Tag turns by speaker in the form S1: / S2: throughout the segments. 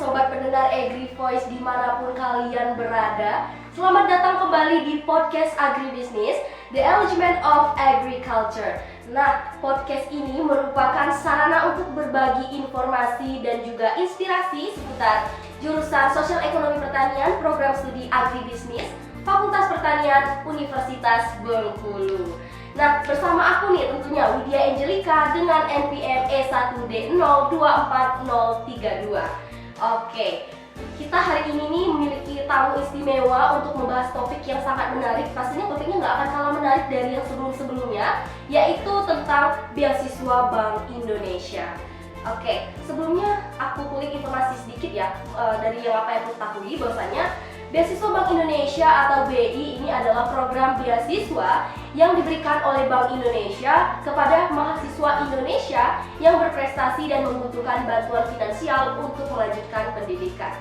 S1: sobat pendengar Agri Voice dimanapun kalian berada. Selamat datang kembali di podcast Agribisnis, The Element of Agriculture. Nah, podcast ini merupakan sarana untuk berbagi informasi dan juga inspirasi seputar jurusan Sosial Ekonomi Pertanian, Program Studi Agribisnis, Fakultas Pertanian, Universitas Bengkulu. Nah, bersama aku nih tentunya Widya Angelika dengan NPM E1D024032. Oke, kita hari ini nih memiliki tamu istimewa untuk membahas topik yang sangat menarik. Pastinya topiknya nggak akan kalah menarik dari yang sebelum-sebelumnya, yaitu tentang beasiswa Bank Indonesia. Oke, sebelumnya aku kulik informasi sedikit ya dari yang apa yang aku ketahui, bahwasanya Beasiswa Bank Indonesia atau BI ini adalah program beasiswa yang diberikan oleh Bank Indonesia kepada mahasiswa Indonesia yang berprestasi dan membutuhkan bantuan finansial untuk melanjutkan pendidikan.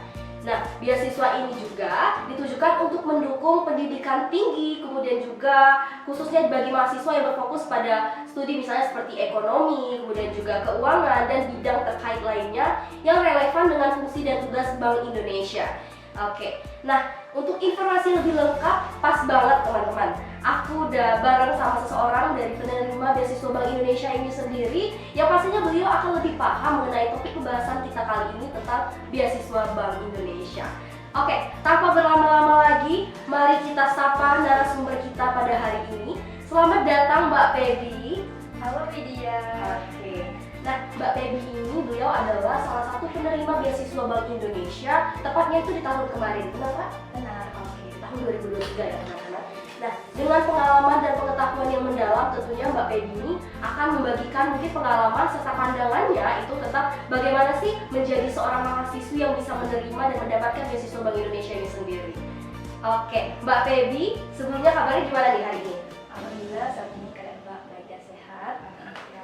S1: Nah, beasiswa ini juga ditujukan untuk mendukung pendidikan tinggi, kemudian juga khususnya bagi mahasiswa yang berfokus pada studi misalnya seperti ekonomi, kemudian juga keuangan dan bidang terkait lainnya yang relevan dengan fungsi dan tugas Bank Indonesia. Oke, nah untuk informasi lebih lengkap, pas banget teman-teman, aku udah bareng sama seseorang dari penerima beasiswa Bank Indonesia ini sendiri, yang pastinya beliau akan lebih paham mengenai topik pembahasan kita kali ini tentang beasiswa Bank Indonesia. Oke, tanpa berlama-lama lagi, mari kita sapa narasumber kita pada hari ini. Selamat datang Mbak Pebi.
S2: Halo Widya.
S1: Oke. Nah, Mbak Pebi ini beliau adalah salah satu penerima beasiswa Bank Indonesia, tepatnya itu di tahun kemarin, benar Pak?
S2: Benar.
S1: Oke, tahun 2023 ya teman-teman. Nah, dengan pengalaman dan pengetahuan yang mendalam, tentunya Mbak Pebi ini akan membagikan mungkin pengalaman serta pandangannya itu tentang bagaimana sih menjadi seorang mahasiswi yang bisa menerima dan mendapatkan beasiswa Bank Indonesia ini sendiri. Oke, Mbak Pebi, sebelumnya kabarnya gimana nih hari ini?
S2: Alhamdulillah saat ini keadaan Mbak baik dan sehat.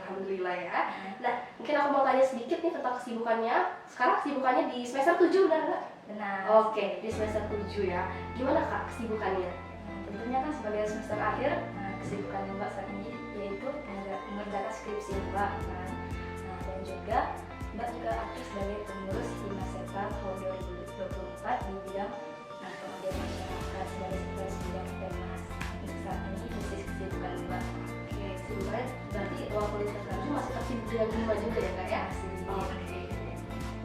S1: Alhamdulillah ya. Nah, mungkin aku mau tanya sedikit nih tentang kesibukannya. Sekarang kesibukannya di semester 7 benar nggak?
S2: Benar.
S1: Oke, di semester 7 ya. Gimana Kak kesibukannya?
S2: Tentunya kan sebagai semester akhir, kesibukan Mbak saat ini yaitu mengerjakan skripsi Mbak. Dan juga Mbak juga aktif sebagai pengurus Himasepa tahun 2024 di bidang pengabdian masyarakat sebagai sekretaris bidang Pemnas. Saat ini kesibukan Mbak.
S1: Oke, kesibukannya berarti walaupun di semester 7 masih tersibuk dengan Hima juga ya Kak ya? Oke.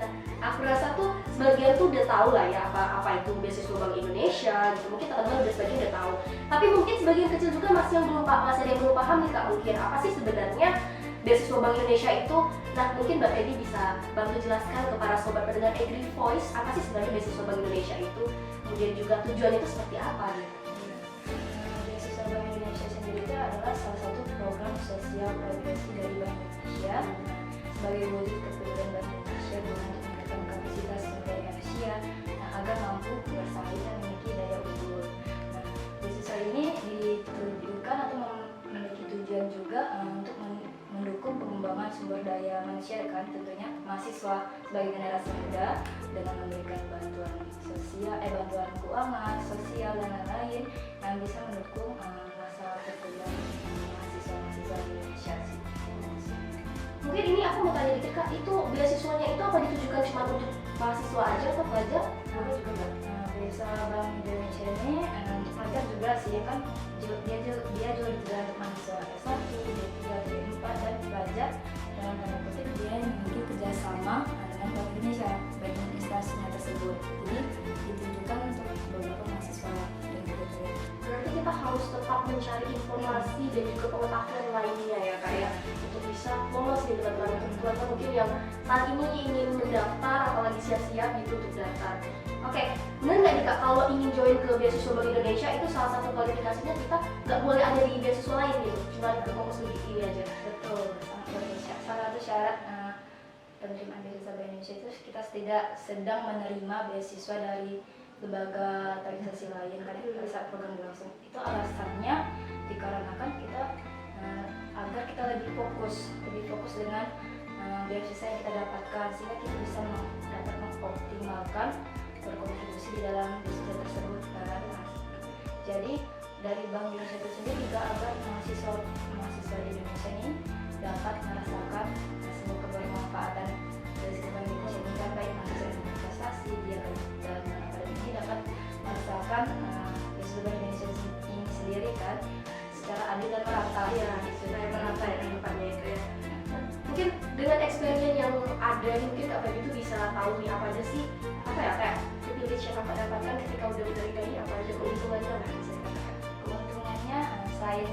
S1: Nah, aku rasa tuh sebagian tuh udah tahu lah ya apa itu beasiswa Bank Indonesia gitu. Mungkin teman-teman udah sebagian udah tahu. Tapi mungkin sebagian kecil juga masih ada yang belum paham nih Kak, mungkin apa sih sebenarnya beasiswa Bank Indonesia itu. Nah, mungkin Mbak Edi bisa bantu jelaskan ke para sobat pendengar Agri Voice apa sih sebenarnya beasiswa Bank Indonesia itu. Kemudian juga tujuannya itu seperti apa gitu.
S2: Beasiswa Bank Indonesia sendiri itu adalah salah satu program sosial progresi dari Bank Indonesia sebagai wujud kepedulian Bank Indonesia dengan meningkatkan kapasitas sumber daya manusia agar mampu bersaing dan memiliki daya unggul. Nah, beasiswa ini ditujukan atau memiliki tujuan juga untuk mendukung pengembangan sumber daya manusia kan, tentunya mahasiswa sebagai generasi muda dengan memberikan bantuan sosial, bantuan keuangan, sosial dan lain-lain yang bisa mendukung masa perkuliahan mahasiswa di Indonesia sih.
S1: Mungkin ini aku mau tanya dikit Kak, itu beasiswanya itu apa ditujukan cuma untuk mahasiswa aja atau pelajar? Boleh juga Kak?
S2: Beasiswa Bank Indonesia ini untuk pelajar juga sih kan, dia juga ditujukan untuk mahasiswa S1, D3, D4 dan pelajar dalam tanda kutip dia memiliki kerjasama dengan Bank Indonesia baik instansinya tersebut. Jadi ditujukan untuk beberapa mahasiswa dan juga.
S1: Berarti kita harus tetap mencari informasi dan juga pengetahuan lainnya ya Kak ya, untuk bisa lolos nih teman-teman mungkin yang saat ini ingin mendaftar atau lagi siap-siap gitu untuk daftar. Oke, benar nggak nih Kak kalau ingin join ke beasiswa Bank Indonesia itu salah satu kualifikasinya kita nggak boleh ada di beasiswa lain gitu, cuma berfokus di ini aja.
S2: Betul, sangat betul. Salah satu syarat penerimaan beasiswa Bank Indonesia itu kita tidak sedang menerima beasiswa dari lembaga organisasi lain kan pada saat program berlangsung. Itu alasannya dikarenakan kita agar kita lebih fokus dengan beasiswa yang kita dapatkan sehingga kita bisa dapat mengoptimalkan berkontribusi di dalam beasiswa tersebut. Jadi dari Bank Indonesia itu sendiri juga agar mahasiswa di Indonesia ini dapat merasakan sebuah kebermanfaatan dari Bank Indonesia ini kan baik mahasiswa Indonesia berprestasi, dia dan akademik ini dapat merasakan beasiswa Bank Indonesia ini sendiri kan secara adil dan merata.
S1: Iya, secara merata ya depannya itu ya. Mungkin dengan experience yang ada mungkin Kak Baby itu bisa tahu nih apa aja sih kayak privilege yang Kakak dapatkan ketika udah menerima ini, apa aja keuntungannya lah bisa dikatakan.
S2: Keuntungannya selain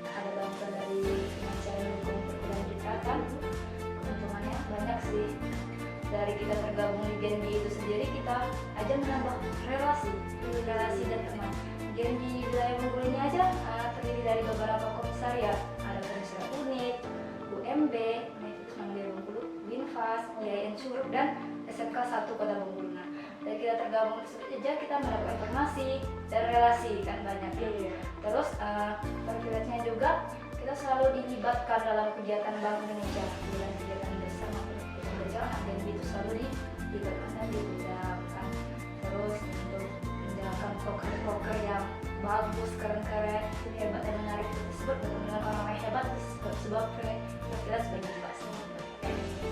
S2: ada bantuan dari finansial yang mendukung perkuliahan kita kan, keuntungannya banyak sih. Dari kita tergabung di Genbi itu sendiri, kita aja menambah relasi dan teman. Genbi wilayah Bengkulu ini aja terdiri dari beberapa komisariat, ada komisariat unit, UMB, Universitas Mandiri Bengkulu, Winfas, IAIN Curug, dan SMK 1 Kota Bengkulu. Nah, dari kita tergabung tersebut aja kita mendapat informasi dan relasi kan banyak. Terus privilege-nya juga kita selalu dilibatkan dalam kegiatan Bank Indonesia, dalam kegiatan besar maupun kegiatan berjalan. Genbi itu selalu dilibatkan dan diundangkan. Terus untuk menjalankan proker-proker yang bagus, keren-keren, hebat dan menarik tersebut dengan orang-orang hebat sebab privilege bagi kita semua.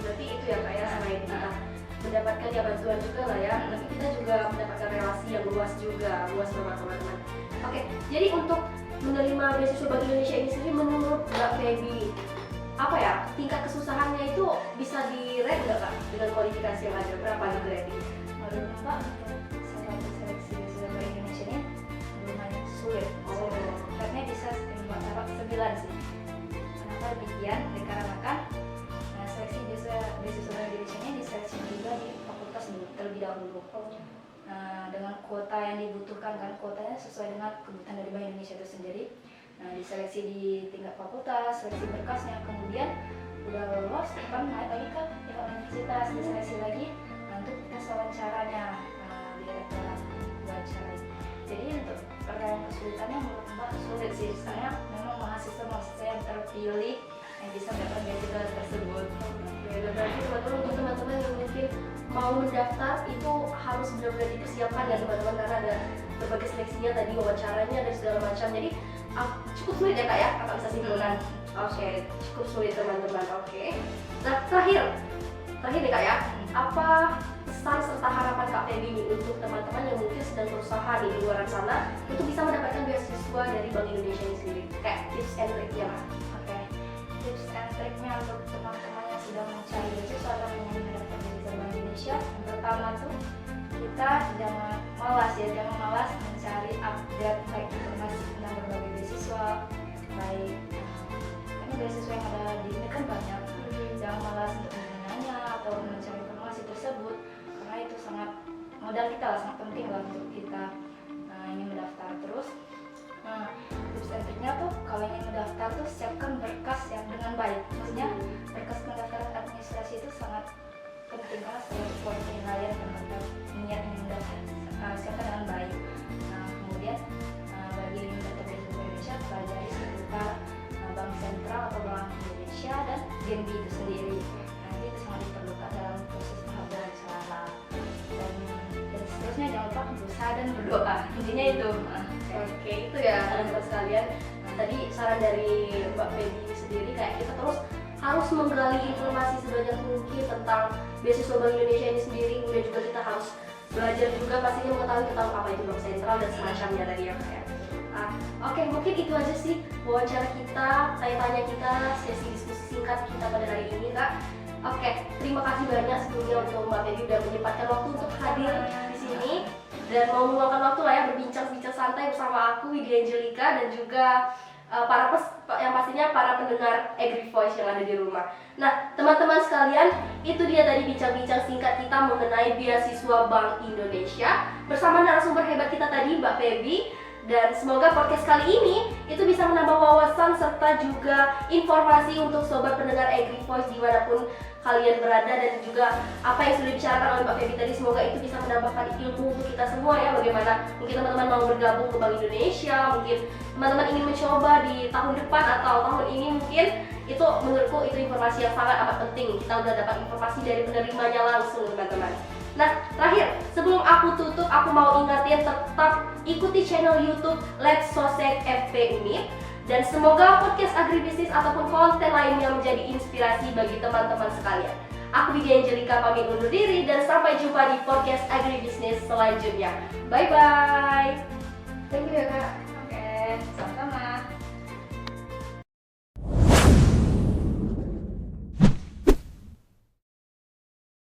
S1: Berarti itu ya Kak ya, selain kita mendapatkan ya bantuan juga lah ya, tapi kita juga mendapatkan relasi yang luas juga, luas sama teman-teman. Oke, jadi untuk menerima beasiswa Bank Indonesia ini sendiri menurut Mbak Feby apa ya, tingkat kesusahannya itu bisa di-rate nggak Kak dengan kualifikasi yang ada, berapa di rating?
S2: Menurut Mbak, untuk salah satu seleksi beasiswa Bank Indonesia ini lumayan sulit. Karena bisa membuat taraf 9 sih. Kenapa demikian? Dikarenakan seleksi beasiswa Bank Indonesia ini diseleksi juga di fakultas terlebih dahulu. Dengan kuota yang dibutuhkan kan, kuotanya sesuai dengan kebutuhan dari Bank Indonesia itu sendiri. Diseleksi di tingkat fakultas, seleksi berkasnya, kemudian udah lolos kan naik lagi ke tingkat universitas, diseleksi lagi untuk tes wawancaranya, direktorat wawancara. Jadi untuk perkara kesulitannya menurut Mbak sulit sih, saya memang mahasiswa yang terpilih yang bisa mendapatkan beasiswa tersebut.
S1: Berarti teman-teman, untuk teman-teman yang mungkin mau mendaftar itu harus benar-benar dipersiapkan ya teman-teman, karena ada berbagai seleksinya tadi, wawancaranya dan segala macam. Jadi cukup sulit ya Kak ya, Kakak bisa simpulkan. Oke, cukup sulit teman-teman. Oke. Nah terakhir nih Kak ya, apa pesan serta harapan Kak Feby ini untuk teman-teman yang mungkin sedang berusaha di luar sana untuk bisa mendapatkan beasiswa dari Bank Indonesia ini sendiri? Kayak tips and trick-nya lah.
S2: Oke, tips and trick-nya untuk teman-teman yang sedang mencari beasiswa atau ingin mendapatkan beasiswa Bank Indonesia, yang pertama tuh kita jangan malas mencari update baik informasi tentang berbagai beasiswa, baik ini beasiswa yang ada di ini kan banyak. Jangan malas untuk menanya atau mencari informasi tersebut, karena itu sangat modal kita lah, sangat penting lah untuk kita ingin mendaftar. Terus tips and triknya tuh kalau ingin mendaftar tuh siapkan berkas yang dengan baik. Maksudnya berkas pendaftaran administrasi itu sangat penting karena selalu poin penilaian terhadap niat ingin mendaftar, siapkan dengan baik. Kemudian bagi yang ingin mendaftar di Indonesia, pelajari seputar Bank Sentral atau Bank Indonesia dan Genbi itu sendiri. Nanti itu sangat diperlukan dalam proses tahap wawancara. Dan seterusnya jangan lupa berusaha dan berdoa. Intinya itu.
S1: Oke, itu ya teman-teman sekalian. Tadi saran dari Mbak Feby sendiri kayak kita terus harus menggali informasi sebanyak mungkin tentang beasiswa Bank Indonesia ini sendiri, kemudian juga kita harus belajar juga pastinya mengetahui tentang apa itu Bank Sentral dan semacamnya tadi ya Kak ya. Oke, mungkin itu aja sih wawancara kita, tanya-tanya kita, sesi diskusi singkat kita pada hari ini Kak. Oke, terima kasih banyak sebelumnya untuk Mbak Feby udah menyempatkan waktu untuk hadir di sini dan mau meluangkan waktu lah ya berbincang-bincang santai bersama aku Widya Angelika dan juga yang pastinya para pendengar Agri Voice yang ada di rumah. Nah, teman-teman sekalian, itu dia tadi bincang-bincang singkat kita mengenai beasiswa Bank Indonesia bersama narasumber hebat kita tadi Mbak Feby. Dan semoga podcast kali ini itu bisa menambah wawasan serta juga informasi untuk sobat pendengar Agri Voice dimanapun kalian berada, dan juga apa yang sudah dibicarakan oleh Mbak Feby tadi, semoga itu bisa menambahkan ilmu untuk kita semua ya. Bagaimana mungkin teman-teman mau bergabung ke Bank Indonesia, mungkin teman-teman ingin mencoba di tahun depan atau tahun ini, mungkin itu menurutku itu informasi yang sangat amat penting. Kita udah dapat informasi dari penerimanya langsung teman-teman. Nah, terakhir, sebelum aku tutup, aku mau ingatin tetap ikuti channel YouTube Let's Sosek FP Unit. Dan semoga podcast agribisnis ataupun konten lainnya menjadi inspirasi bagi teman-teman sekalian. Aku Widya Angelika pamit undur diri dan sampai jumpa di podcast Agribisnis selanjutnya. Bye bye.
S2: Thank you ya Kak. Oke, sama-sama.